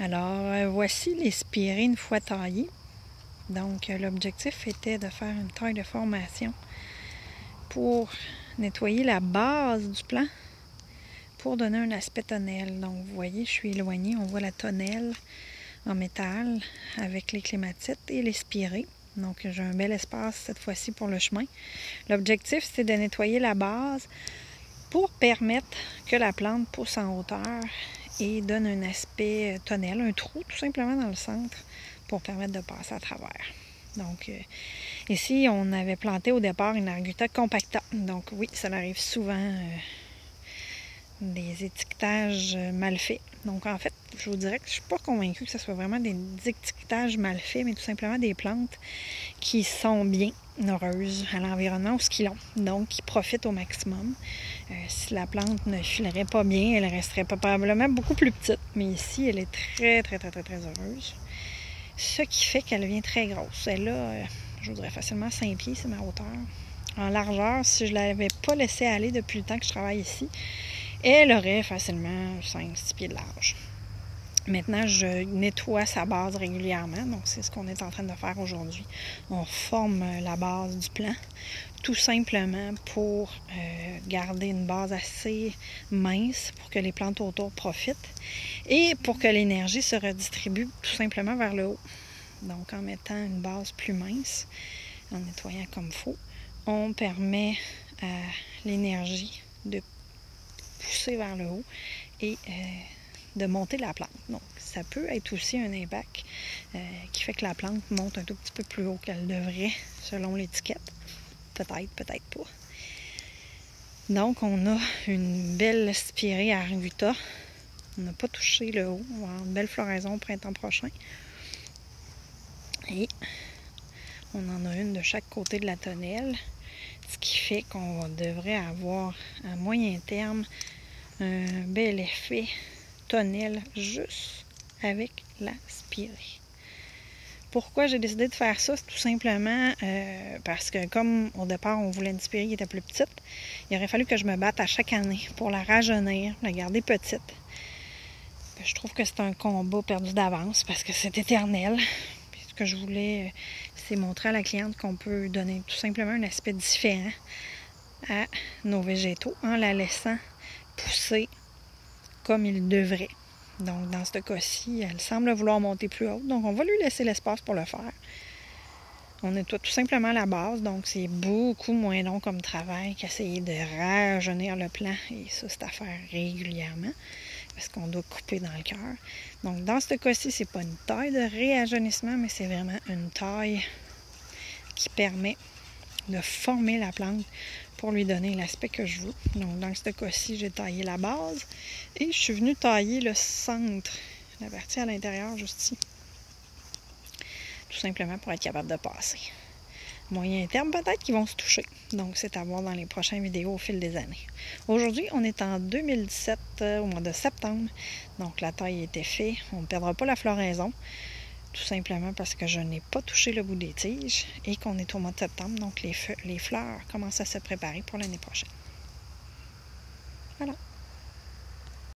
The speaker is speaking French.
Alors, voici les spirées une fois taillées. Donc, l'objectif était de faire une taille de formation pour nettoyer la base du plant pour donner un aspect tonnelle. Donc, vous voyez, je suis éloignée, on voit la tonnelle en métal avec les clématites et les spirées. Donc, j'ai un bel espace cette fois-ci pour le chemin. L'objectif, c'est de nettoyer la base pour permettre que la plante pousse en hauteur et donne un aspect tonnelle, un trou tout simplement dans le centre pour permettre de passer à travers. Donc, ici, on avait planté au départ une Arguta compacta. Donc, oui, ça arrive souvent des étiquetages mal faits. Donc, en fait, je vous dirais que je ne suis pas convaincue que ce soit vraiment des étiquetages mal faits, mais tout simplement des plantes qui sont bien heureuses à l'environnement où ce qu'ils ont. Donc, qui profitent au maximum. Si la plante ne filerait pas bien, elle resterait probablement beaucoup plus petite. Mais ici, elle est très, très, très, très, très heureuse. Ce qui fait qu'elle devient très grosse. Elle a, je vous dirais facilement 5 pieds, c'est ma hauteur. En largeur, si je ne l'avais pas laissée aller depuis le temps que je travaille ici, elle aurait facilement 5-6 pieds de large. Maintenant, je nettoie sa base régulièrement, donc c'est ce qu'on est en train de faire aujourd'hui. On forme la base du plant, tout simplement pour garder une base assez mince pour que les plantes autour profitent et pour que l'énergie se redistribue tout simplement vers le haut. Donc, en mettant une base plus mince, en nettoyant comme il faut, on permet à l'énergie de pousser vers le haut et de monter la plante. Donc, ça peut être aussi un impact qui fait que la plante monte un tout petit peu plus haut qu'elle devrait, selon l'étiquette. Peut-être, peut-être pas. Donc, on a une belle spirée à Arguta. On n'a pas touché le haut. On va avoir une belle floraison au printemps prochain. Et on en a une de chaque côté de la tonnelle, ce qui fait qu'on devrait avoir à moyen terme un bel effet tonnelle juste avec la spirée. Pourquoi j'ai décidé de faire ça? C'est tout simplement parce que comme au départ on voulait une spirée qui était plus petite, il aurait fallu que je me batte à chaque année pour la rajeunir, la garder petite. Je trouve que c'est un combat perdu d'avance parce que c'est éternel. Puis ce que je voulais, c'est montrer à la cliente qu'on peut donner tout simplement un aspect différent à nos végétaux en la laissant pousser comme il devrait. Donc, dans ce cas-ci, elle semble vouloir monter plus haut. Donc, on va lui laisser l'espace pour le faire. On nettoie tout simplement la base. Donc, c'est beaucoup moins long comme travail qu'essayer de rajeunir le plant. Et ça, c'est à faire régulièrement parce qu'on doit couper dans le cœur. Donc, dans ce cas-ci, c'est pas une taille de réajeunissement, mais c'est vraiment une taille qui permet de former la plante pour lui donner l'aspect que je veux. Donc, dans ce cas-ci, j'ai taillé la base et je suis venue tailler le centre, la partie à l'intérieur, juste ici. Tout simplement pour être capable de passer. Moyen terme, peut-être qu'ils vont se toucher. Donc, c'est à voir dans les prochaines vidéos au fil des années. Aujourd'hui, on est en 2017, au mois de septembre. Donc, la taille était faite. On ne perdra pas la floraison. Tout simplement parce que je n'ai pas touché le bout des tiges et qu'on est au mois de septembre. Donc, les fleurs commencent à se préparer pour l'année prochaine. Voilà.